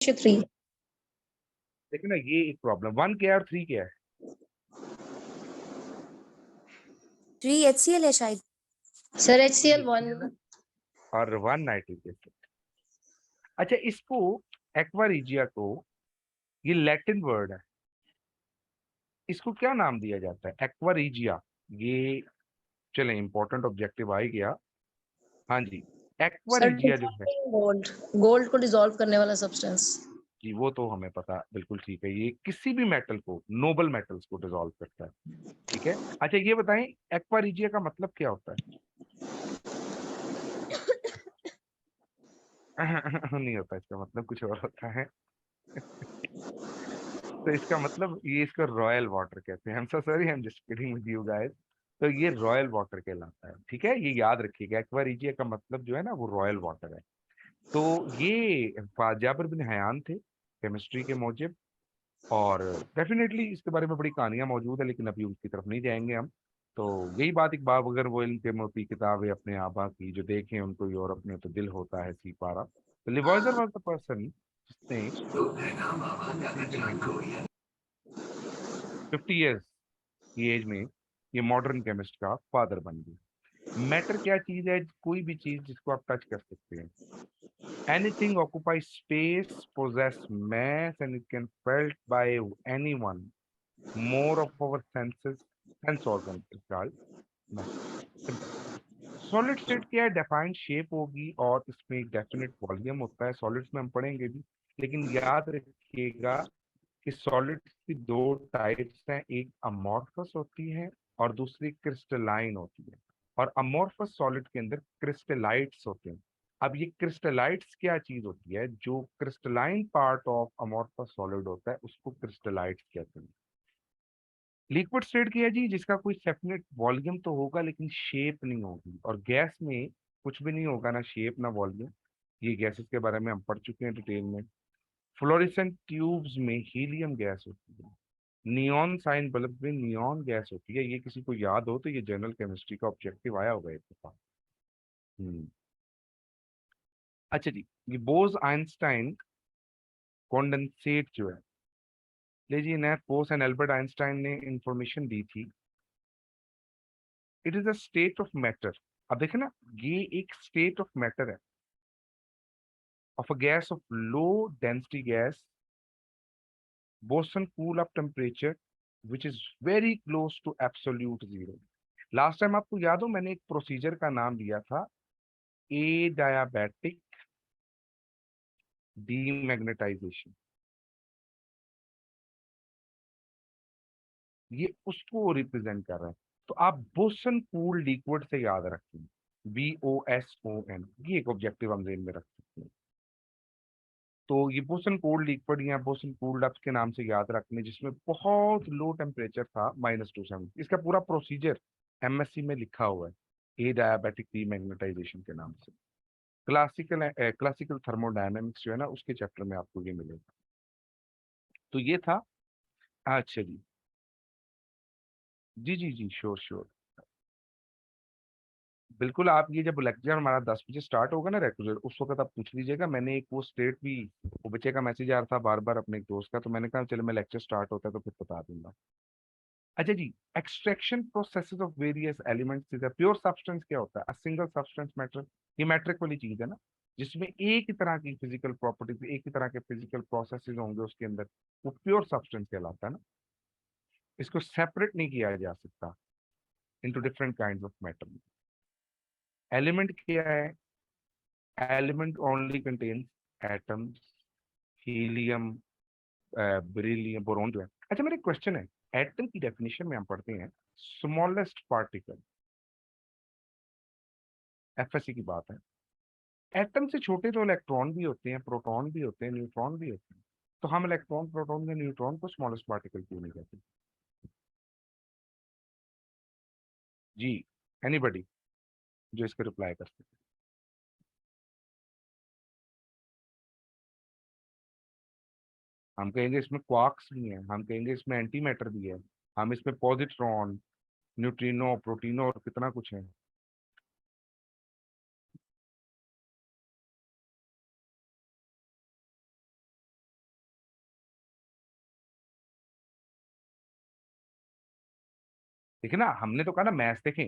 3। देखिए ना, ये एक प्रॉब्लम, 1 क्या है और 3 क्या है? 3 HCl है शायद। सर HCl 1 और 1 नाइट्रिक एसिड। अच्छा, इसको एक्वा रिजिया को, ये लैटिन वर्ड है, इसको क्या नाम दिया जाता है? एक्वा रिजिया, ये चले इंपॉर्टेंट ऑब्जेक्टिव आ ही गया। हाँ जी, एक्वा सर रिजिया जो है गोल्ड, गोल्ड को डिसॉल्व करने वाला सब्सटेंस। जी, वो तो हमें पता, बिल्कुल ठीक है। ये किसी भी मेटल को, नोबल मेटल्स को डिसॉल्व करता है। ठीक है, अच्छा ये बताएं, एक्वा रिजिया का मतलब क्या होता है? नहीं होता, इसका मतलब कुछ और होता है। तो इसका मतलब, ये इसको रॉयल वाटर कहते हैं। हम so sorry, I am just kidding with you guys. तो ये रॉयल वाटर कहलाता है। ठीक है, ये याद रखिएगा, एक्वा रिजिया का मतलब जो है ना, वो रॉयल वाटर है। तो ये जाबिर बिन हयान थे, केमिस्ट्री के मौजिब। और डेफिनेटली इसके बारे में बड़ी कहानियां मौजूद है, लेकिन अभी उसकी तरफ नहीं जाएंगे हम। तो यही बात, एक बाब अगर वो इल्म के मोती किताब है अपने आबा की, जो देखें उनको यूरोप में तो दिल होता है सी पारा। तो लिवॉइजर वाज द पर्सन जिसने 50 ईयर्स की एज में ये मॉडर्न केमिस्ट का फादर बन गए। मैटर क्या चीज है? कोई भी चीज जिसको आप टच कर सकते हैं। Anything occupy space, possess mass, and it can felt by anyone. More of our sense organ is called matter. Simple. Solid state क्या है? डिफाइंड शेप होगी और इसमें एक डेफिनेट वॉल्यूम होता है। सॉलिड्स में हम पढ़ेंगे भी, लेकिन याद रखिएगा कि सॉलिड्स की दो टाइप्स हैं, एक अमॉर्फस होती है और दूसरी क्रिस्टलाइन होती है। और अमॉर्फस सॉलिड के अंदर क्रिस्टलाइट्स होते हैं। अब ये क्रिस्टलाइट्स क्या चीज होती है? जो crystalline part of amorphous solid होता है उसको क्रिस्टलाइट्स कहते हैं। लिक्विड स्टेट की है जी, जिसका कोई सेपरेट वॉल्यूम तो होगा लेकिन शेप नहीं होगी। और गैस में कुछ भी नहीं होगा, ना शेप ना वॉल्यूम। ये गैसेस के बारे में हम पढ़ चुके हैं डिटेल में। फ्लोरेसेंट ट्यूब्स में हीलियम गैस होती है। नियॉन साइन बल्ब में नियॉन गैस होती है। ये किसी को याद हो तो ये जनरल केमिस्ट्री का ऑब्जेक्टिव आया होगा एक दफा। हम्म। अच्छा जी, ये बोस आइंस्टाइन कॉन्डेंसेट जो है, लीजिए नया बोस एंड एल्बर्ट आइंस्टाइन ने इंफॉर्मेशन दी थी। It is a state of matter. अब देखे ना, ये एक स्टेट ऑफ मैटर है, of a gas of low density gas, boson cool up temperature which is very close to absolute zero. Last time आपको याद हो, मैंने एक प्रोसीजर का नाम दिया था, ए डायाबैटिक डीमैग्नेटाइजेशन। ये उसको रिप्रेजेंट कर रहा है। तो आप बोसन कूल लिक्विड से याद रखें, BOSON, ये एक ऑब्जेक्टिव हम जेन में रख सकते हैं। तो ये बोसन कोल्ड लिक्विड या बोसन कोल्ड अप्स के नाम से याद रखने, जिसमें बहुत लो टेम्परेचर था, -270। इसका पूरा प्रोसीजर MSc में लिखा हुआ है, ए डायबिटिक डीमैग्नेटाइजेशन के नाम से। क्लासिकल थर्मोडायनेमिक्स जो है ना, उसके चैप्टर में आपको ये मिलेगा। तो ये था। अच्छा जी, जी जी जी, श्योर श्योर, बिल्कुल। आप ये जब लेक्चर हमारा 10 बजे स्टार्ट होगा ना रेगुलर, उस वक्त आप पूछ लीजिएगा। मैंने एक वो स्टेट भी, वो बच्चे का मैसेज आ रहा था बार बार अपने एक दोस्त का, तो मैंने कहा चलो मैं लेक्चर स्टार्ट होता है तो फिर बता दूंगा। अच्छा जी, extraction processes of various elements is a pure substance क्या होता है? A single substance matter. ये मैट्रिक वाली चीज है ना, जिसमें एक ही तरह की फिजिकल प्रॉपर्टीज, एक ही तरह के फिजिकल प्रोसेसेस होंगे उसके अंदर, वो प्योर सब्सटेंस कहलाता है ना। इसको सेपरेट नहीं किया जा सकता into different kinds of matter. Element क्या है? Element only contains atoms, helium, beryllium, boron जो है। अच्छा, मेरा क्वेश्चन है, एटम की डेफिनेशन में हम पढ़ते हैं स्मॉलेस्ट पार्टिकल, FSC की बात है। एटम से छोटे तो इलेक्ट्रॉन भी होते हैं, प्रोटॉन भी होते हैं, न्यूट्रॉन भी होते हैं। तो हम इलेक्ट्रॉन, प्रोटॉन या न्यूट्रॉन को स्मॉलेस्ट पार्टिकल क्यों नहीं कहते? जी, एनीबडी जो इसका रिप्लाई कर सके। हम कहेंगे इसमें क्वार्क्स भी हैं, हम कहेंगे इसमें एंटी मैटर भी है, हम इसमें पॉजिट्रॉन, न्यूट्रिनो, प्रोटीनो और कितना कुछ है। देखिए ना, हमने तो कहा ना मैथ्स, देखें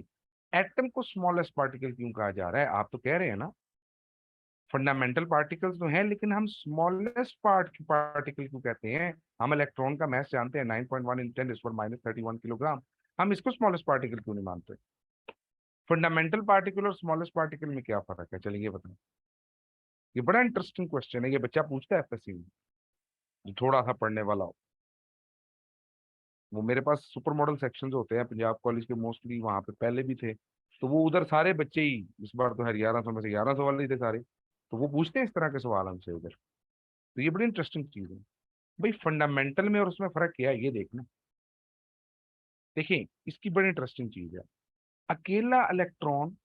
एटम को स्मॉलेस्ट पार्टिकल क्यों कहा जा रहा है, आप तो कह रहे हैं ना फंडामेंटल पार्टिकल्स तो हैं, लेकिन हम स्मॉलेस्ट पार्टिकल क्यों कहते हैं? हम इलेक्ट्रॉन का मास जानते हैं 9.1 × 10⁻³ किलोग्राम, हम इसको स्मॉलेस्ट पार्टिकल क्यों नहीं मानते? फंडामेंटल पार्टिकल और स्मॉलेस्ट पार्टिकल में क्या फर्क है, चलिए ये बताएं। ये बड़ा इंटरेस्टिंग क्वेश्चन है, ये बच्चा पूछता है एफएससी में, जो थोड़ा सा पढ़ने वाला हो। वो मेरे पास सुपर मॉडल सेक्शंस होते हैं पंजाब कॉलेज के, मोस्टली वहां पे पहले भी थे, तो वो उधर सारे बच्चे ही, इस बार तो है 1100 में से 1100 वाले ही थे सारे, तो वो पूछते हैं इस तरह के सवाल हमसे उधर। तो ये बड़ी इंटरेस्टिंग चीज है भाई, फंडामेंटल में और उसमें फर्क क्या है ये देखना। देखिए इसकी बड़ी इंटरेस्टिंग चीज है, अकेला इलेक्ट्रॉन,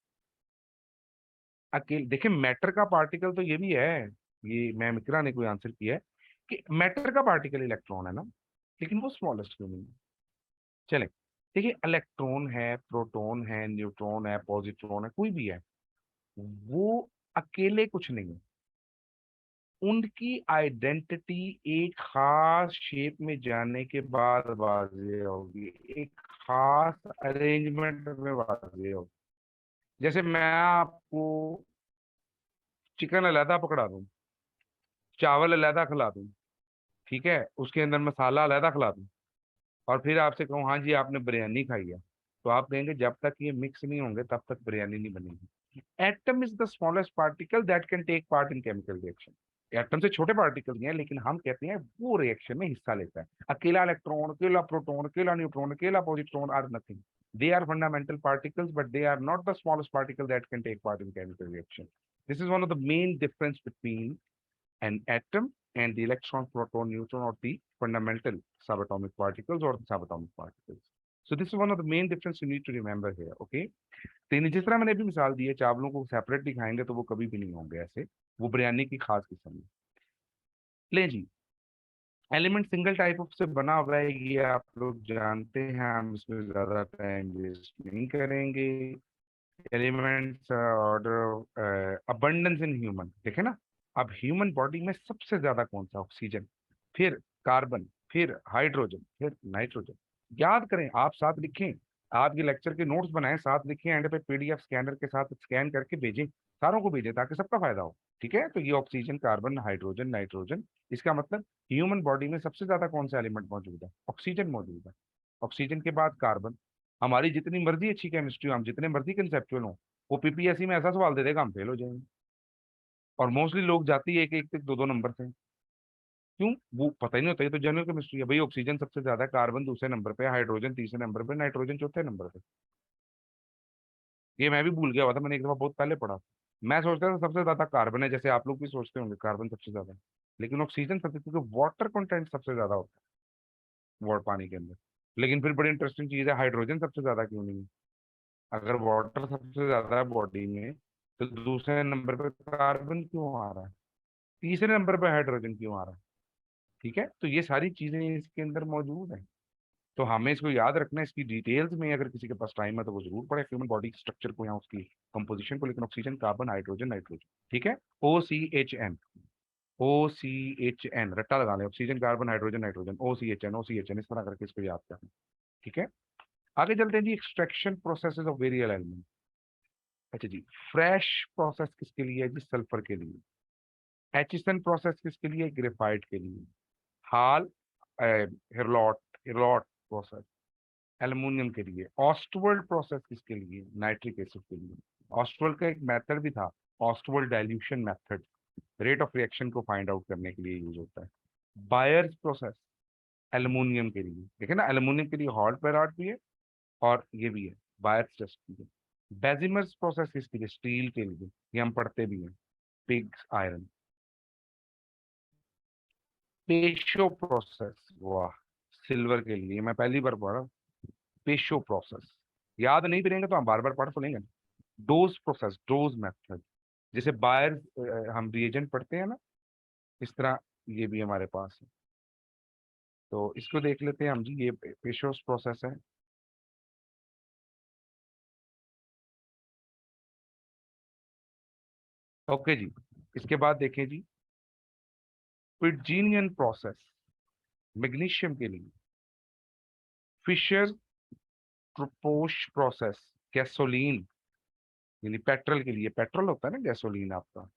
अकेले देखिए मैटर का पार्टिकल तो ये भी है, ये मैम इकरा ने कोई आंसर किया है कि मैटर का पार्टिकल इलेक्ट्रॉन है ना, लेकिन वो स्मॉलेस्ट क्यों नहीं है? चले देखिए, इलेक्ट्रॉन है, प्रोटॉन है, न्यूट्रॉन है, पॉजिट्रॉन है, कोई भी है, वो अकेले कुछ नहीं है, उनकी आइडेंटिटी एक खास शेप में जाने के बाद वाज़ेह होगी, एक खास अरेंजमेंट में वाज़ेह होगी। जैसे मैं आपको चिकन अलहदा पकड़ा दूं, चावल अलहदा खिला दूं, ठीक है, उसके अंदर मसाला अलहदा खिला दूं, और फिर आपसे कहूँ हाँ जी आपने बिरयानी खाई है, तो आप कहेंगे जब तक ये मिक्स नहीं होंगे तब तक बिरयानी नहीं बनेगी। Atom is the smallest particle that can take part in chemical reaction. Atom से छोटे पार्टिकल हैं, लेकिन हम कहते हैं वो रिएक्शन में हिस्सा लेता है। अकेला इलेक्ट्रॉन, अकेला प्रोटॉन, अकेला न्यूट्रॉन, अकेला positron are nothing, they are fundamental particles, but they are not the smallest particle that can take part in chemical reaction. This is one of the main difference between an atom and the electron, proton, neutron, or the fundamental subatomic particles or the subatomic particles. So this is one of the main difference you need to remember here. Okay. तो जिस तरह मैंने अभी मिसाल दी है, चावलों को separate दिखाएंगे तो वो कभी भी नहीं होंगे ऐसे, वो बिरयानी की खास किस्म है। ले जी, एलिमेंट सिंगल टाइप ऑफ से बना हुआ है, ये आप लोग जानते हैं, हम इसमें ज्यादा टाइम वेस्ट नहीं करेंगे। Elements order abundance in human, देखे ना, अब ह्यूमन बॉडी में सबसे ज्यादा कौन सा? ऑक्सीजन, फिर कार्बन, फिर हाइड्रोजन, फिर नाइट्रोजन। याद करें, आप साथ लिखें, आपके लेक्चर के नोट्स बनाएं, साथ लिखें, एंड पे पीडीएफ स्कैनर के साथ स्कैन करके भेजें, सारों को भेजें ताकि सबका फायदा हो। ठीक है, तो ये ऑक्सीजन, कार्बन, हाइड्रोजन, नाइट्रोजन, इसका मतलब ह्यूमन बॉडी में सबसे ज्यादा कौन सा एलिमेंट मौजूद है? ऑक्सीजन मौजूद है। ऑक्सीजन के बाद कार्बन। हमारी जितनी मर्जी अच्छी केमिस्ट्री हो, हम जितने मर्जी कंसेप्चुअल हो, वो पीपीएससी में ऐसा सवाल दे देगा हम फेल हो जाएंगे। और मोस्टली लोग जाती है एक एक तक दो दो नंबर से, क्यों? वो पता ही नहीं होता, ये तो जनरल केमिस्ट्री है भाई। ऑक्सीजन सबसे ज्यादा, कार्बन दूसरे नंबर पे, हाइड्रोजन तीसरे नंबर पे, नाइट्रोजन चौथे नंबर पे। ये मैं भी भूल गया हुआ था, मैंने एक दफा बहुत पहले पढ़ा। मैं सोचता था सबसे ज्यादा कार्बन है, जैसे आप लोग भी सोचते होंगे कार्बन सबसे ज्यादा है, लेकिन ऑक्सीजन सबसे, क्योंकि वाटर कंटेंट सबसे ज्यादा होता है वाटर पानी के अंदर। लेकिन फिर बड़ी इंटरेस्टिंग चीज है, हाइड्रोजन सबसे ज्यादा क्यों नहीं है? अगर वाटर सबसे ज्यादा है बॉडी में, तो दूसरे नंबर पे कार्बन क्यों आ रहा है? तीसरे नंबर पे हाइड्रोजन क्यों आ रहा है? ठीक है, तो ये सारी चीजें इसके अंदर मौजूद है, तो हमें इसको याद रखना है। इसकी डिटेल्स में अगर किसी के पास टाइम है तो वो जरूर पढ़े, ह्यूमन बॉडी स्ट्रक्चर को या उसकी कंपोजिशन को। लेकिन ऑक्सीजन, कार्बन, हाइड्रोजन, नाइट्रोजन, ठीक है, OCHN, OCHN रट्टा लगा लें, oxygen, carbon, hydrogen, nitrogen, OCHN, OCHN, इस तरह करके इसको याद करना। ठीक है, आगे चलते हैं जी, एक्सट्रैक्शन प्रोसेसेस ऑफ वेरियल एलिमेंट। अच्छा जी, फ्रेश प्रोसेस किसके लिए है जी? सल्फर के लिए। एचिसन प्रोसेस किसके लिए? ग्रेफाइट के लिए। हाल हिरलॉट, हिरलॉट प्रोसेस एल्युमिनियम के लिए। ऑस्टवर्ल्ड प्रोसेस किसके लिए? नाइट्रिक एसिड के लिए। ऑस्टवर्ल्ड का एक मेथड भी था, Ostwald dilution method, rate of reaction को फाइंड आउट करने के लिए यूज होता है। बायर्स प्रोसेस एल्युमिनियम के लिए, देखे ना, एल्युमिनियम के लिए हॉट पेराट भी है और ये भी है, बायर्स टेस्ट भी है। बेजिमर्स प्रोसेस किसके लिए? स्टील के लिए, ये हम पढ़ते भी हैं, पिग्स आयरन। पेशो प्रोसेस, वाह, सिल्वर के लिए, मैं पहली बार पढ़ा पेशो प्रोसेस। याद नहीं भी रहेंगे तो हम बार बार पढ़ तो लेंगे। डोज प्रोसेस, डोज मेथड, जैसे बायर हम रिएजेंट पढ़ते हैं ना, इस तरह ये भी हमारे पास है। तो इसको देख लेते हैं हम जी, ये पेशोस प्रोसेस है। ओके जी, इसके बाद देखें जी, पिटजीनियन प्रोसेस मैग्नीशियम के लिए। फिशर ट्रोपोश प्रोसेस, गैसोलीन यानी पेट्रोल के लिए, पेट्रोल होता है ना गैसोलीन आपका,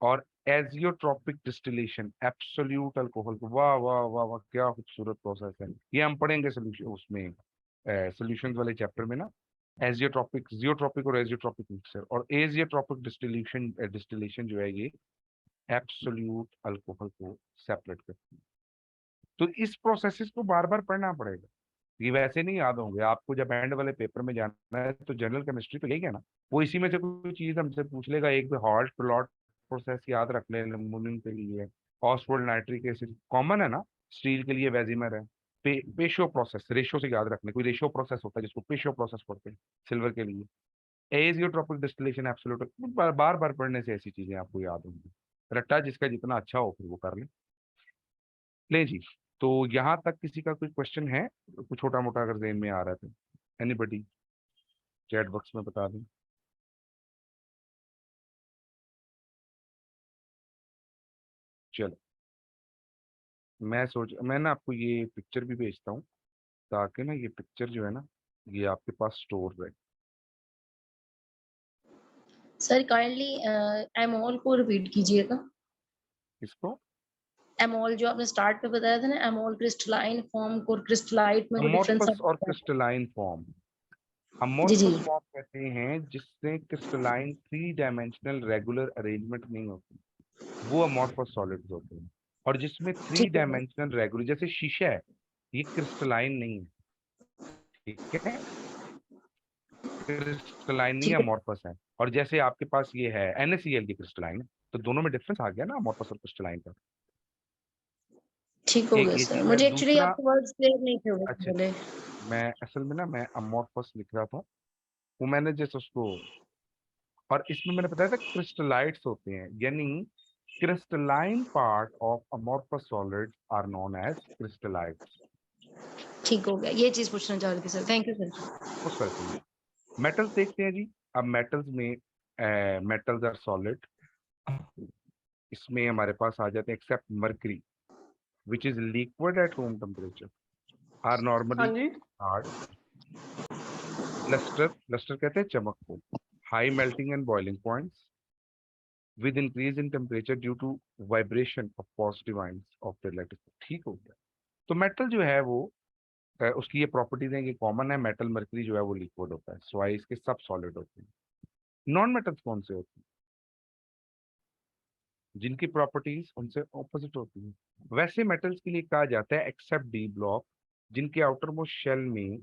और एजियोट्रोपिक डिस्टिलेशन एब्सोल्यूट अल्कोहल, वाह वाह वाह वाह, क्या खूबसूरत प्रोसेस है। ये हम पढ़ेंगे सोल्यूशन उसमें, सॉल्यूशंस वाले चैप्टर में ना। एजियोट्रोपिक, जियोट्रोपिक और एजियोट्रोपिक मिक्सचर, और एजियोट्रोपिक डिस्टिलेशन, डिस्टिलेशन जो है ये एब्सोल्यूट अल्कोहल को सेपरेट करती है। तो इस प्रोसेसेस को बार बार पढ़ना पड़ेगा, ये वैसे नहीं याद होंगे आपको। जब एंड वाले पेपर में जाना है तो जनरल केमिस्ट्री तो यही है ना, वो इसी में से कोई चीज हमसे पूछ लेगा। एक भी हॉट प्लॉट प्रोसेस याद रख ले, अमोनियम के लिए ऑक्सफोर्ड नाइट्रिक एसिड कॉमन है ना, स्टील के लिए वेजिमर है। पेशो प्रोसेस, रेशो से याद रखने, कोई रेशो प्रोसेस होता है जिसको पेशो प्रोसेस पढ़ते हैं सिल्वर के लिए। एजियोट्रोपिक डिस्टिलेशन एब्सोल्यूट, बार बार पढ़ने से ऐसी चीजें आपको याद होंगी। रट्टा जिसका जितना अच्छा हो फिर वो कर ले। ले जी, तो यहाँ तक किसी का कोई क्वेश्चन है, कुछ छोटा मोटा अगर ज़हन में आ रहा है तो एनीबडी चैट बॉक्स में बता दें। चलो, मैं ना आपको ये पिक्चर भी भेजता हूँ, ताकि ना ये पिक्चर जो है ना ये आपके पास स्टोर रहे। सर काइंडली एमोल को रिपीट कीजिएगा। इसको एमोल जो आपने स्टार्ट में बताया था ना, एमोल क्रिस्टलाइन फॉर्म और क्रिस्टलाइट में जो डिफरेंस अमोर्फस और है। क्रिस्टलाइन फॉर्म, जी जी। अमोर्फस फॉर्म कहते हैं जिससे क्रिस्टलाइन 3 डायमेंशनल रेगुलर अरेंजमेंट नहीं होती, वो अमोर्फस सॉलिड्स होते हैं। और जिसमें थ्री ठीक है सर। डायमेंशनल रेगुलर, जैसे शीशा है, ये क्रिस्टलाइन नहीं है, ठीक है, क्रिस्टलाइन नहीं, ठीक है। अमोर्फस है। और जैसे आपके पास ये है NaCl की क्रिस्टलाइन, तो दोनों में डिफरेंस आ गया ना अमोर्फस और क्रिस्टलाइन का। ठीक हो एक गया ये सर, चीज है, मुझे एक्चुअली दूसरा, आपके वर्ड्स क्लियर नहीं थे अच्छा, बोले। मैं असल में ना मैं अमोर्फस लिख रहा था, वो मैंने जैसे उसको, और इसमें मैंने बताया था क्रिस्टलाइट्स होते हैं, यानी crystalline part of amorphous solids are known as crystallites. ठीक हो गया, ये चीज पूछना चाह रही थी सर, थैंक यू सर। उस पर से मेटल्स देखते हैं जी। अब मेटल्स में, मेटल्स आर सॉलिड, इसमें हमारे पास आ जाते हैं except mercury which is liquid at room temperature are हाँ normally जी। hard, luster कहते हैं चमक को, high melting and boiling points with increase in temperature due to vibration of positive ions of the lattice। ठीक हो गया। तो मेटल जो है वो, उसकी ये प्रॉपर्टीज है, ये कॉमन है। मेटल मर्करी जो है वो लिक्विड होता है, सो इसके सब सॉलिड होते हैं। नॉन मेटल्स कौन से होते हैं, जिनकी प्रॉपर्टीज उनसे ऑपोजिट होती है। वैसे मेटल्स के लिए कहा जाता है एक्सेप्ट डी ब्लॉक, जिनके आउटर मोस्ट शेल में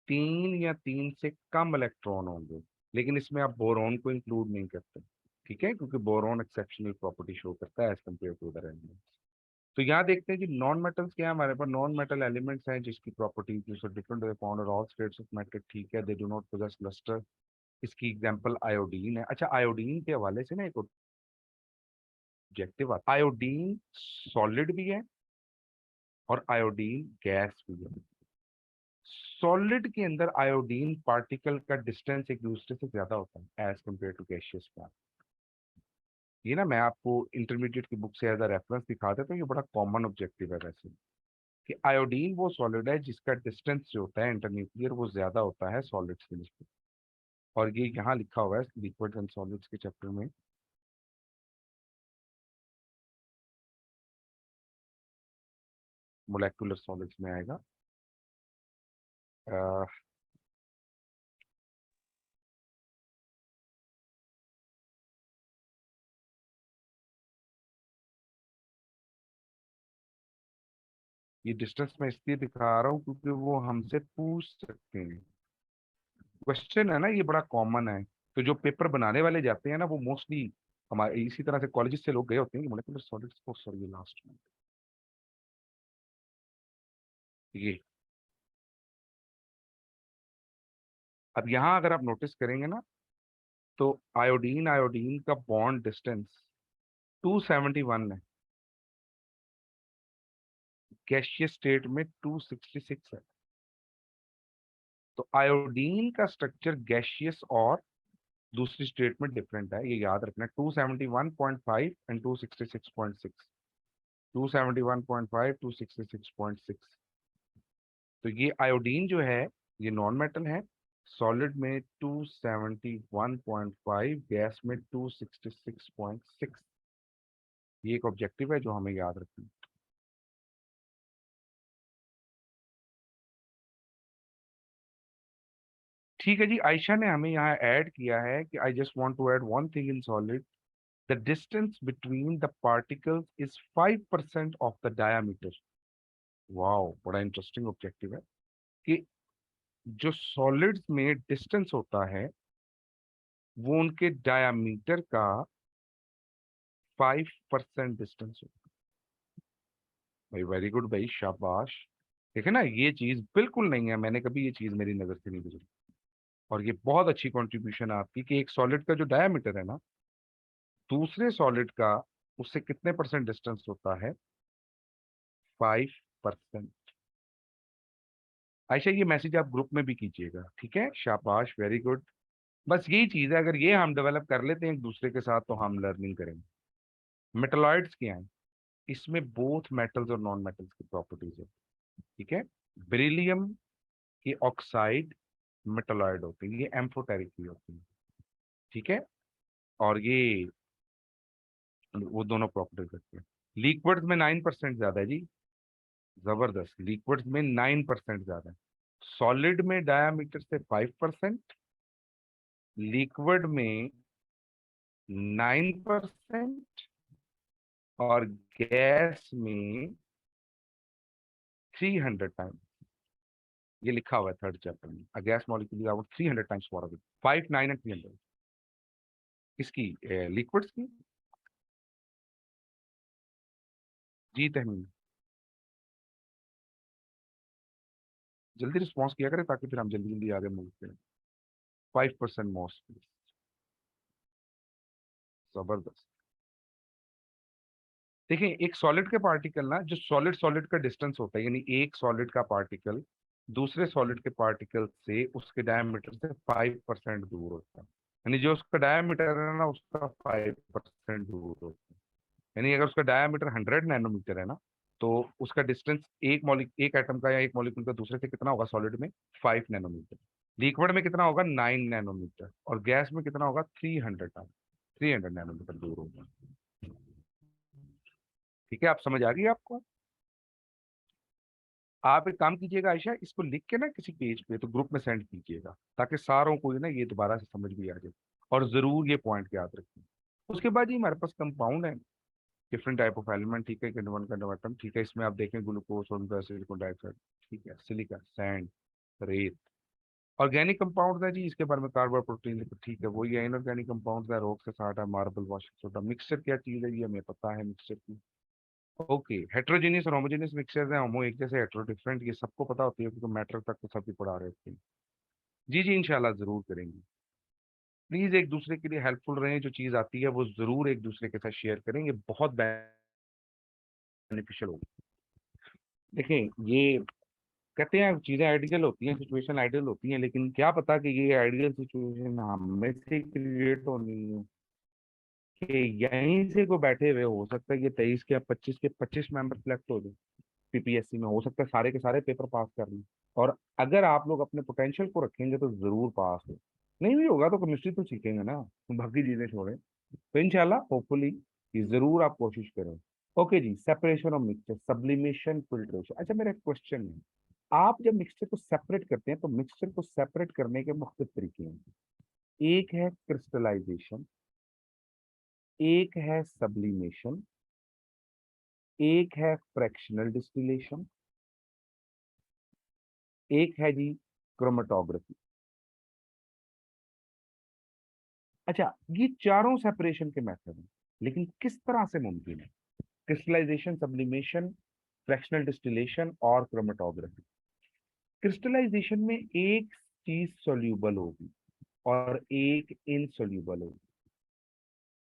3 या 3 से कम इलेक्ट्रॉन होंगे, लेकिन इसमें आप बोरॉन को इंक्लूड नहीं करते, ठीक है, क्योंकि बोरॉन एक्सेप्शनल प्रॉपर्टी शो करता है as compare to other elements. तो यहाँ देखते हैं कि नॉन मेटल्स क्या है हमारे पास। नॉन मेटल एलिमेंट्स हैं जिसकी property different found all states of matter, ठीक है, they do not possess lustre. इसकी एग्जांपल आयोडीन है। अच्छा, आयोडीन के हवाले से ना एक ऑब्जेक्टिव आता है, आयोडीन सॉलिड भी है और आयोडीन गैस भी है। सॉलिड के अंदर आयोडीन पार्टिकल का डिस्टेंस एक दूसरे से ज्यादा होता है as compare to gaseous part. ये ना मैं आपको इंटरमीडिएट की बुक से एज अ रेफरेंस दिखा देता हूँ, ये बड़ा कॉमन ऑब्जेक्टिव है वैसे, कि आयोडीन वो सॉलिड है जिसका डिस्टेंस जो होता है इंटरन्यूक्लियर वो ज्यादा होता है सॉलिड्स के निस्बत। और ये यहाँ लिखा हुआ है लिक्विड एंड सॉलिड्स के चैप्टर में। मोलेकुलर सॉलिड्स में आएगा। अह, ये डिस्टेंस मैं इसलिए दिखा रहा हूँ क्योंकि वो हमसे पूछ सकते हैं, क्वेश्चन है ना, ये बड़ा कॉमन है। तो जो पेपर बनाने वाले जाते हैं ना वो मोस्टली हमारे इसी तरह से कॉलेज से लोग गए होते हैं कि मोलेकुलर सॉलिड्स को, सॉरी लास्ट में ये। अब यहाँ अगर आप नोटिस करेंगे ना, तो आयोडीन आयोडीन का बॉन्ड डिस्टेंस 271 है, गैसियस स्टेट में 266 है। तो आयोडीन का स्ट्रक्चर गैसियस और दूसरी स्टेट में डिफरेंट है, ये याद रखना। 271.5 एंड 266.6, 271.5 266.6। तो ये आयोडीन जो है ये नॉन मेटल है, सॉलिड में 271.5, गैस में 266.6। ये एक ऑब्जेक्टिव है जो हमें याद रखना है। ठीक है जी, आयशा ने हमें यहाँ ऐड किया है कि I just want to add one thing in solid, the distance between the particles is 5% of the diameter. Wow, बड़ा इंटरेस्टिंग ऑब्जेक्टिव है कि जो सॉलिड्स में डिस्टेंस होता है वो उनके डायामीटर का 5% डिस्टेंस होता है। भाई वेरी गुड भाई, शाबाश। देखे ना, ये चीज बिल्कुल नहीं है, मैंने कभी ये चीज मेरी नजर से नहीं गुजरी। और ये बहुत अच्छी कंट्रीब्यूशन है आपकी कि एक सॉलिड का जो डायामीटर है ना, दूसरे सॉलिड का उससे कितने परसेंट डिस्टेंस होता है? 5%। आयशा, ये मैसेज आप ग्रुप में भी कीजिएगा, ठीक है? शाबाश, वेरी गुड। बस यही चीज है, अगर ये हम डेवलप कर लेते हैं एक दूसरे के साथ तो हम लर्निंग करेंगे। मेटलॉइड्स क्या हैं? इसमें बोथ मेटल्स और नॉन मेटल्स की प्रॉपर्टीज है, ठीक है? बेरिलियम की ऑक्साइड मेटलॉइड होती है, ये एम्फोटेरिक की होती है, ठीक है? और ये वो दोनों प्रॉपर्टीज रखते हैं। लिक्विड्स में 9% ज्यादा है जी, जबरदस्त। लिक्विड्स में 9% ज्यादा है, सॉलिड में डायामीटर से 5%, लिक्विड में 9%, और गैस में 300 टाइम्स। ये लिखा हुआ है थर्ड चैप्टर में, a gas molecule about 300 times smaller, 5, 9 and 300। इसकी लिक्विड्स की। जी तहमीन, जल्दी रिस्पॉन्स किया करें ताकि फिर हम जल्दी जल्दी आगे मूव करें। 5% मोस्ट, जबरदस्त। देखिए, एक सॉलिड के पार्टिकल ना, जो सॉलिड सॉलिड का डिस्टेंस होता है, यानी एक सॉलिड का पार्टिकल दूसरे सॉलिड के पार्टिकल से उसके डायमीटर से 5% दूर होता है। यानी जो उसका डायमीटर है ना, उसका 5% दूर होता है। यानी अगर उसका डायमीटर 100 नैनोमीटर है ना, तो उसका डिस्टेंस एक एटम का या एक मॉलिक्यूल का दूसरे से कितना होगा? सॉलिड में 5 नैनोमीटर, लिक्विड में कितना होगा? 9 नैनोमीटर, और गैस में कितना होगा? 300 नैनोमीटर दूर होगा। ठीक है, आप समझ आ गई आपको? आप एक काम कीजिएगा आयशा, इसको लिख के ना किसी पेज पे तो ग्रुप में सेंड कीजिएगा, ताकि सारों को ना ये दोबारा से समझ भी आ जाए। और जरूर ये पॉइंट याद रखें। उसके बाद ही हमारे पास कंपाउंड है, डिफरेंट टाइप ऑफ एलिमेंट, ठीक है? वन का एटम, ठीक है? इसमें आप देखें ग्लूकोज, सोडियम, सिलिकॉन डाइऑक्साइड, ठीक है? सिलिका, सैंड, रेत। ऑर्गेनिक कंपाउंड है जी, इसके बारे में कार्बन, प्रोटीन, ठीक है? वही है। इनऑर्गेनिक कंपाउंड है, रोक से साठ है, मार्बल, वाशिंग सोडा। मिक्सचर क्या चीज है ये हमें पता है, मिक्सचर की। ओके, हेट्रोजीनियस और होमोजेनियस मिक्सचर्स हैं, होमो एक जैसे, हेट्रो डिफरेंट, ये सबको पता होती है क्योंकि मैटर तक तो सभी पढ़ा रहे थे। जी जी, इंशाल्लाह जरूर करेंगे। प्लीज एक दूसरे के लिए हेल्पफुल रहें, जो चीज आती है वो जरूर एक दूसरे के साथ शेयर करेंगे, बहुत बेनिफिशियल होगी। देखें, ये कहते हैं चीजें आइडियल होती हैं, सिचुएशन आइडियल होती हैं, लेकिन क्या पता कि ये आइडियल सिचुएशन हम में से क्रिएट होनी है, कि यहीं से को बैठे हुए हो सकता है कि 23 के 25 के 25 मेंबर सिलेक्ट हो जाए पीपीएससी में, हो सकता है सारे के सारे पेपर पास कर लें। और अगर आप लोग अपने पोटेंशियल को रखेंगे तो जरूर पास हो। नहीं भी होगा तो केमिस्ट्री तो सीखेंगे ना, बाकी चीजें छोड़ें। तो इंशाल्लाह होपफुली ये जरूर आप कोशिश करें। ओके जी, separation of mixture, sublimation, filtration. अच्छा, मेरा एक क्वेश्चन है, आप जब मिक्सचर को सेपरेट करते हैं तो मिक्सचर को सेपरेट करने के मुख्तलिफ तरीके हैं। एक है क्रिस्टलाइजेशन, एक है सब्लिमेशन, एक है फ्रैक्शनल डिस्टिलेशन, एक है जी क्रोमेटोग्राफी। अच्छा, ये चारों सेपरेशन के मेथड हैं, लेकिन किस तरह से मुमकिन है? क्रिस्टलाइजेशन, सब्लिमेशन, फ्रैक्शनल डिस्टिलेशन और क्रोमेटोग्राफी। क्रिस्टलाइजेशन में एक चीज सोल्यूबल होगी और एक इनसोल्यूबल होगी।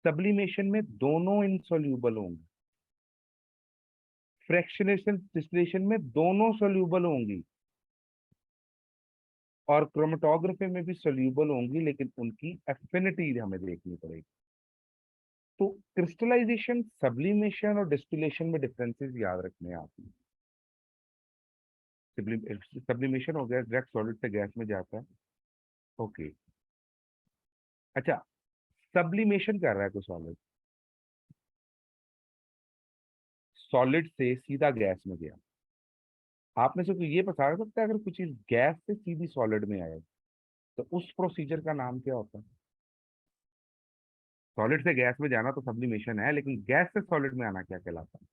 सब्लिमेशन में दोनों इनसोल्यूबल होंगे। फ्रैक्शनेशन डिस्टिलेशन में दोनों सोल्यूबल होंगी, और क्रोमेटोग्राफी में भी सोल्यूबल होंगी, लेकिन उनकी एफिनिटी हमें देखनी पड़ेगी। तो क्रिस्टलाइजेशन, सब्लिमेशन और डिस्टिलेशन में डिफरेंसेस याद रखने हैं आपने। सब्लिमेशन हो गया, डायरेक्ट सॉलिड से गैस में जाता है। ओके, अच्छा, सब्लिमेशन कर रहा है कोई सॉलिड, सॉलिड से सीधा गैस में गया। आप में से कोई ये बता सकता है अगर कुछ चीज गैस से सीधी सॉलिड में आए तो उस प्रोसीजर का नाम क्या होता है? सॉलिड से गैस में जाना तो सब्लिमेशन है, लेकिन गैस से सॉलिड में आना क्या कहलाता है?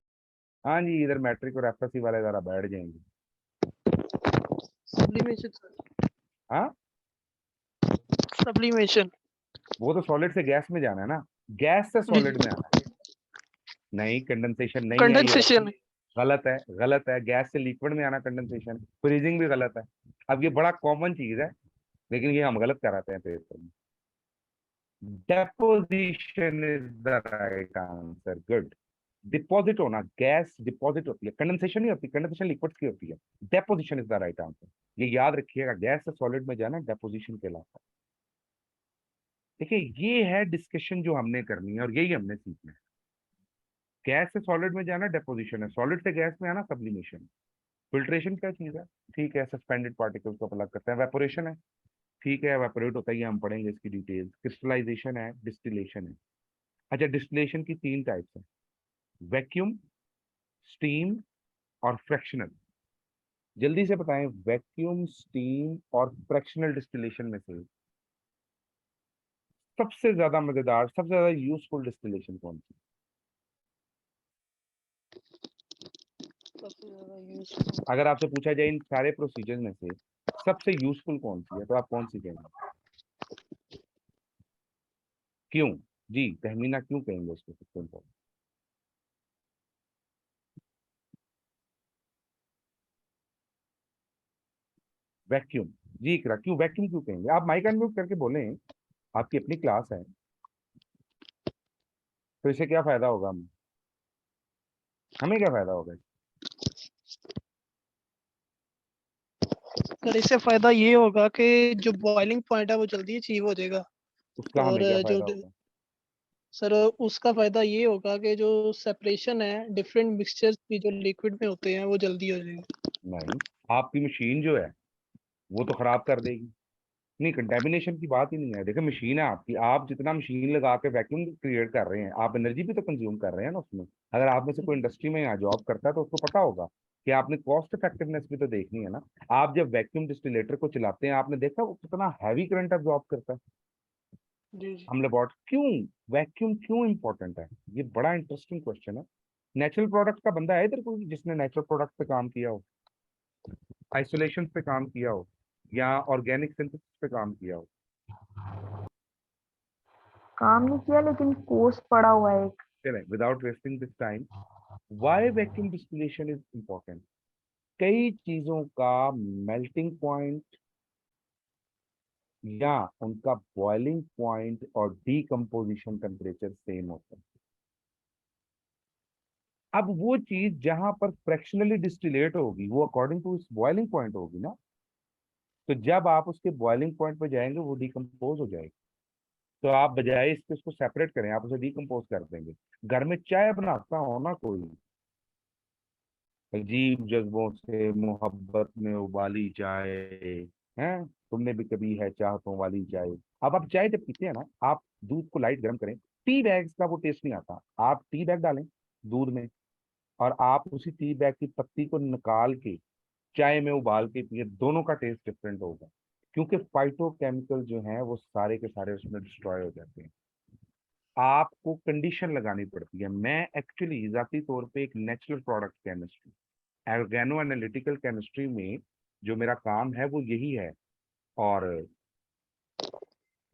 हाँ जी, इधर मैट्रिक और एफएससी वाले जरा बैठ जाएंगे। सब्लिमेशन सर, हाँ, सब्लिमेशन। वो तो सॉलिड से गैस में जाना है ना, गैस से सॉलिड में आना है। नहीं, कंडेंसेशन नहीं है ये, कंडेंसेशन। गलत है, गलत है। गैस से लिक्विड में आना कंडेंसेशन, फ्रीजिंग भी गलत है। अब ये बड़ा कॉमन चीज है, लेकिन ये हम गलत कराते हैं पेपर में। Deposition is the right answer, good. Deposit होना, गैस डिपॉजिट होती है, कंडेंसेशन नहीं होती, कंडेंसेशन लिक्विड की होती है। Deposition is the right answer, ये याद रखिएगा, गैस से सॉलिड में जाना डेपोजिशन कहलाता है। देखिए, ये है डिस्कशन जो हमने करनी है और यही हमने सीखना है। गैस से सॉलिड में जाना डेपोजिशन है, सॉलिड से गैस में आना सब्लिमेशन। फिल्ट्रेशन क्या चीज है? ठीक है, सस्पेंडेड पार्टिकल्स को अलग करते हैं। वेपोरेशन है, ठीक है, वेपोरेट होता है, ये हम पढ़ेंगे इसकी डिटेल्स। क्रिस्टलाइजेशन है, डिस्टिलेशन है। अच्छा, डिस्टिलेशन की 3 टाइप्स है, वैक्यूम, स्टीम और फ्रैक्शनल। जल्दी से बताएं, वैक्यूम, स्टीम और फ्रैक्शनल डिस्टिलेशन में से सबसे ज्यादा मजेदार, सबसे ज्यादा यूजफुल डिस्टिलेशन कौन सी? सबसे ज्यादा यूज अगर आपसे पूछा जाए इन सारे प्रोसीजर में से सबसे यूजफुल कौन सी है, तो आप कौन सी कहेंगे? क्यों? जी तहमीना, क्यों कहेंगे उसको सबसे इम्पोर्टेंट? वैक्यूम। जी इकरा, क्यों वैक्यूम क्यों कहेंगे? आप माइक अनम्यूट करके बोलें, आपकी अपनी क्लास है, तो इससे क्या फायदा होगा? हमें क्या फायदा होगा? सर, इससे फायदा ये होगा कि जो बॉइलिंग पॉइंट है वो जल्दी अचीव हो जाएगा। उसका और हमें क्या जो फायदा होगा? सर, उसका फायदा ये होगा कि जो सेपरेशन है डिफरेंट मिक्सचर्स की जो लिक्विड में होते हैं वो जल्दी हो जाएगी। नहीं, आपकी मशीन जो है वो तो खराब कर देगी। नहीं, कंटेमिनेशन की बात ही नहीं है। देखो, मशीन है आपकी, आप जितना मशीन लगा के वैक्यूम क्रिएट कर रहे हैं, आप एनर्जी भी तो कंज्यूम कर रहे हैं ना उसमें। अगर आप में से कोई इंडस्ट्री में यहाँ जॉब करता है तो उसको पता होगा कि आपने कॉस्ट इफेक्टिवनेस भी तो देखनी है ना। आप जब वैक्यूम डिस्टिलेटर को चलाते हैं, आपने देखा वो कितना हैवी करंट अब्जॉर्ब करता है। जी जी। हम लेबॉर्ट क्यों, वैक्यूम क्यों इंपॉर्टेंट है? ये बड़ा इंटरेस्टिंग क्वेश्चन है। नेचुरल प्रोडक्ट का बंदा है इधर कोई जिसने नेचुरल प्रोडक्ट पे काम किया हो, आइसोलेशन पे काम किया हो, या ऑर्गेनिक सिंथेसिस पे काम किया हो? काम नहीं किया लेकिन कोर्स पड़ा हुआ है एक। चलें, without wasting this time, why vacuum distillation is important? कई चीजों का मेल्टिंग पॉइंट या उनका बॉइलिंग पॉइंट और डीकम्पोजिशन टेम्परेचर सेम होता है। अब वो चीज जहां पर फ्रैक्शनली डिस्टिलेट होगी वो अकॉर्डिंग टू इस बॉइलिंग पॉइंट होगी ना, तो जब आप उसके बॉइलिंग पॉइंट पर जाएंगे वो डिकम्पोज हो जाएगी। तो आप बजाय इसके उसको सेपरेट करें, आप उसे डिकम्पोज कर देंगे। घर में चाय बनाता हो ना कोई, अजीब जज्बों से मोहब्बत में उबाली चाय, है, तुमने भी कभी है चाहतों वाली चाय। अब आप चाय जब पीते हैं ना, आप दूध को लाइट गर्म करें, टी बैग्स का वो टेस्ट नहीं आता। आप टी बैग डालें दूध में और आप उसी टी बैग की पत्ती को निकाल के चाय में उबाल के पिए, दोनों का टेस्ट डिफरेंट होगा, क्योंकि फाइटोकेमिकल जो है वो सारे के सारे उसमें डिस्ट्रॉय हो जाते हैं। आपको कंडीशन लगानी पड़ती है। मैं एक्चुअली जाती तौर पे एक natural product chemistry, organo analytical chemistry में जो मेरा काम है वो यही है। और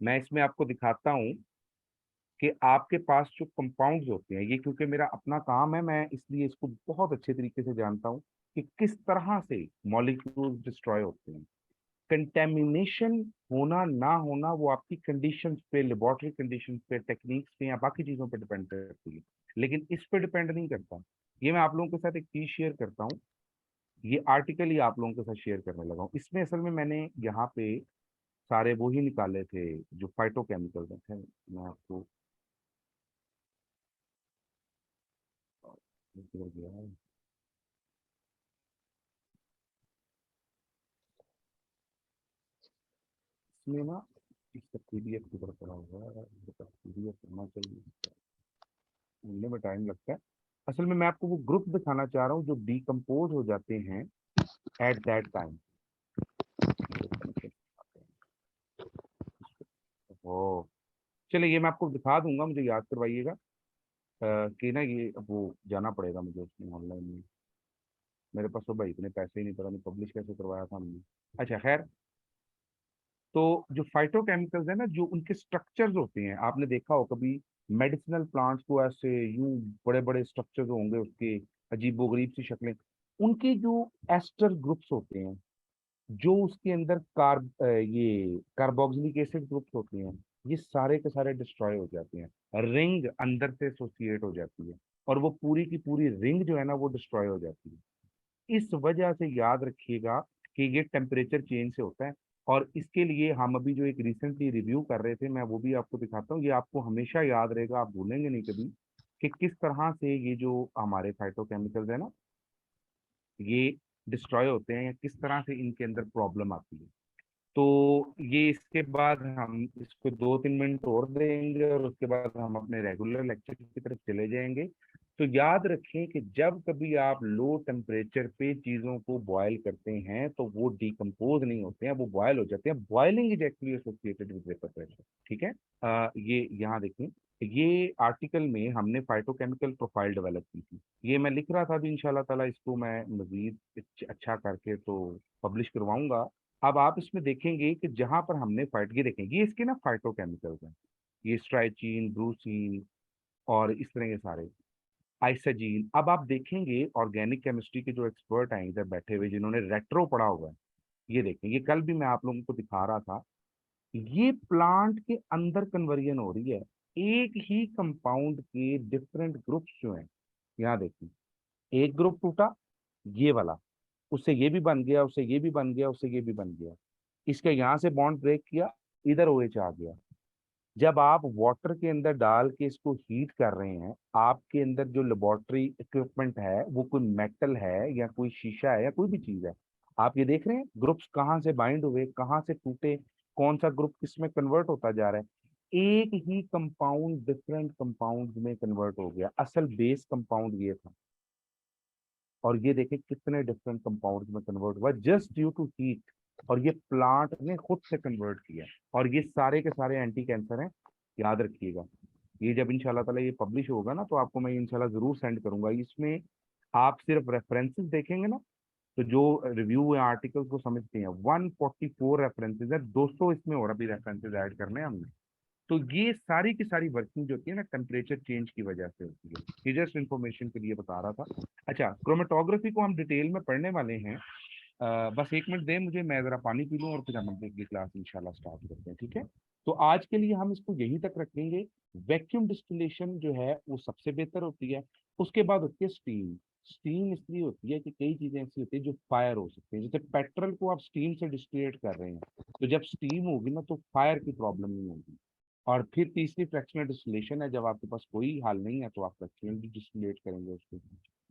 मैं इसमें आपको दिखाता हूँ कि आपके पास जो कंपाउंड्स होते हैं, ये क्योंकि मेरा अपना काम है, मैं इसलिए इसको बहुत अच्छे तरीके से जानता हूँ कि किस तरह से मॉलिक्यूल्स डिस्ट्रॉय होते हैं। कंटेमिनेशन होना ना होना वो आपकी कंडीशंस पे, लेबोरेटरी कंडीशंस पे, टेक्निक्स पे या बाकी चीजों पे डिपेंड करती है, लेकिन इस पे डिपेंड नहीं करता। ये मैं आप लोगों के साथ एक चीज शेयर करता हूँ, ये आर्टिकल ही आप लोगों के साथ शेयर करने लगा हूँ। इसमें असल में मैंने यहाँ पे सारे वो ही निकाले थे जो फाइटोकेमिकल थे। मैं आपको इसमें ना इसका पीडीएफ किधर पड़ा हुआ है, पीडीएफ होना चाहिए, मिलने में टाइम लगता है। असल में मैं आपको वो ग्रुप दिखाना चाह रहा हूँ जो डिकम्पोज हो जाते हैं एट दैट टाइम। ओ चलिए ये मैं आपको दिखा दूंगा, मुझे याद करवाइएगा कि ना ये अब वो जाना पड़ेगा मुझे उसमें ऑनलाइन में। मेरे पास तो भाई इतने पैसे ही नहीं, पता नहीं पब्लिश कैसे करवाया था हमने। अच्छा खैर, तो जो फाइटोकेमिकल्स है ना, जो उनके स्ट्रक्चर्स होते हैं, आपने देखा हो कभी मेडिसिनल प्लांट्स को ऐसे यूं बड़े बड़े स्ट्रक्चर्स होंगे उसके, अजीबोगरीब सी शक्लें, उनके जो एस्टर ग्रुप्स होते हैं, जो उसके अंदर ये कार्बोक्सिलिक एसिड ग्रुप्स होते हैं, ये सारे के सारे डिस्ट्रॉय हो जाते हैं। रिंग अंदर से एसोसिएट हो जाती है और वो पूरी की पूरी रिंग जो है ना वो डिस्ट्रॉय हो जाती है। इस वजह से याद रखिएगा कि ये टेम्परेचर चेंज से होता है। और इसके लिए हम अभी जो एक रिसेंटली रिव्यू कर रहे थे, मैं वो भी आपको दिखाता हूँ, ये आपको हमेशा याद रहेगा, आप भूलेंगे नहीं कभी, कि किस तरह से ये जो हमारे फाइटोकेमिकल्स है ना ये डिस्ट्रॉय होते हैं या किस तरह से इनके अंदर प्रॉब्लम आती है। तो ये इसके बाद हम इसको 2-3 मिनट और देंगे और उसके बाद हम अपने रेगुलर लेक्चर की तरफ चले जाएंगे। तो याद रखें कि जब कभी आप लो टेम्परेचर पे चीजों को बॉयल करते हैं तो वो डिकम्पोज नहीं होते हैं, वो बॉयल हो जाते हैं। Boiling is actually associated with vapour pressure. ठीक है, ये यहाँ देखें, ये आर्टिकल में हमने फाइटोकेमिकल प्रोफाइल डेवलप की थी। ये मैं लिख रहा था, अभी इंशाल्लाह ताला इसको मैं मजीद अच्छा करके तो पब्लिश करवाऊंगा। अब आप इसमें देखेंगे कि जहां पर हमने फाइट, ये देखेंगे ये इसके ना फाइटोकेमिकल्स हैं, ये स्ट्राइचीन, ब्रूसीन और इस तरह के सारे, आइसाजीन। अब आप देखेंगे ऑर्गेनिक केमिस्ट्री के जो एक्सपर्ट हैं इधर बैठे हुए, जिन्होंने रेट्रो पढ़ा हुआ है, ये देखें, ये कल भी मैं आप लोगों को दिखा रहा था, ये प्लांट के अंदर कन्वर्जन हो रही है। एक ही कंपाउंड के डिफरेंट ग्रुप्स जो हैं, यहाँ देखिए, एक ग्रुप टूटा, ये वाला, उससे ये भी बन गया, उससे ये भी बन गया, उससे ये भी बन गया, इसका यहाँ से बॉन्ड ब्रेक किया, इधर OH आ गया। जब आप वाटर के अंदर डाल के इसको हीट कर रहे हैं, आपके अंदर जो लेबोरेटरी इक्विपमेंट है वो कोई मेटल है या कोई शीशा है या कोई भी चीज है, आप ये देख रहे हैं ग्रुप्स कहाँ से बाइंड हुए, कहाँ से टूटे, कौन सा ग्रुप किस में कन्वर्ट होता जा रहा है। एक ही कंपाउंड डिफरेंट कंपाउंड में कन्वर्ट हो गया, असल बेस कंपाउंड ये था, और ये देखें कितने डिफरेंट कंपाउंड्स में कन्वर्ट हुआ जस्ट ड्यू टू हीट, और ये प्लांट ने खुद से कन्वर्ट किया। और ये सारे के सारे एंटी कैंसर हैं, याद रखिएगा। ये जब इंशाल्लाह ताला ये पब्लिश होगा ना तो आपको मैं इंशाल्लाह जरूर सेंड करूंगा। इसमें आप सिर्फ रेफरेंसेस देखेंगे ना, तो जो रिव्यू है आर्टिकल्स को समझते हैं, 144 रेफरेंसेस है, 200 इसमें और अभी रेफरेंसेस ऐड करने हैं हमने। तो ये सारी की सारी वर्किंग जो होती है ना टेम्परेचर चेंज की वजह से होती है। ये जस्ट इन्फॉर्मेशन के लिए बता रहा था। अच्छा, क्रोमेटोग्राफी को हम डिटेल में पढ़ने वाले हैं। बस 1 मिनट दें मुझे, मैं जरा पानी पी लूँ और फिर हम अगली क्लास इंशाल्लाह स्टार्ट करते हैं। ठीक है, तो आज के लिए हम इसको यहीं तक रखेंगे। वैक्यूम डिस्टिलेशन जो है वो सबसे बेहतर होती है। उसके बाद होती है स्टीम। स्टीम इसलिए होती है कि कई चीजें ऐसी होती है जो फायर हो सकती है, जैसे पेट्रोल को आप स्टीम से डिस्टिलेट कर रहे हैं, तो जब स्टीम होगी ना तो फायर की प्रॉब्लम नहीं होगी। और फिर तीसरी फ्रैक्शनल डिस्टिलेशन है, जब आपके पास कोई हाल नहीं है तो आप फ्रैक्शनल डिस्टिलेट करेंगे उसको।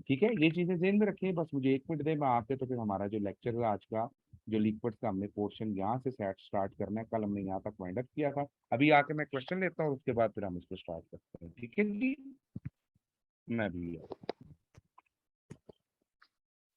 ठीक है, ये चीजें ध्यान में रखिए। बस मुझे 1 मिनट दें, मैं आके तो फिर हमारा जो लेक्चर है आज का, जो लिक्विड का हमने पोर्शन यहाँ से सेट स्टार्ट करना है, कल हमने यहाँ तक वाइंड अप किया था। अभी आके मैं क्वेश्चन लेता हूँ, उसके बाद फिर हम इसको स्टार्ट करते हैं। ठीक है जी, मैं भी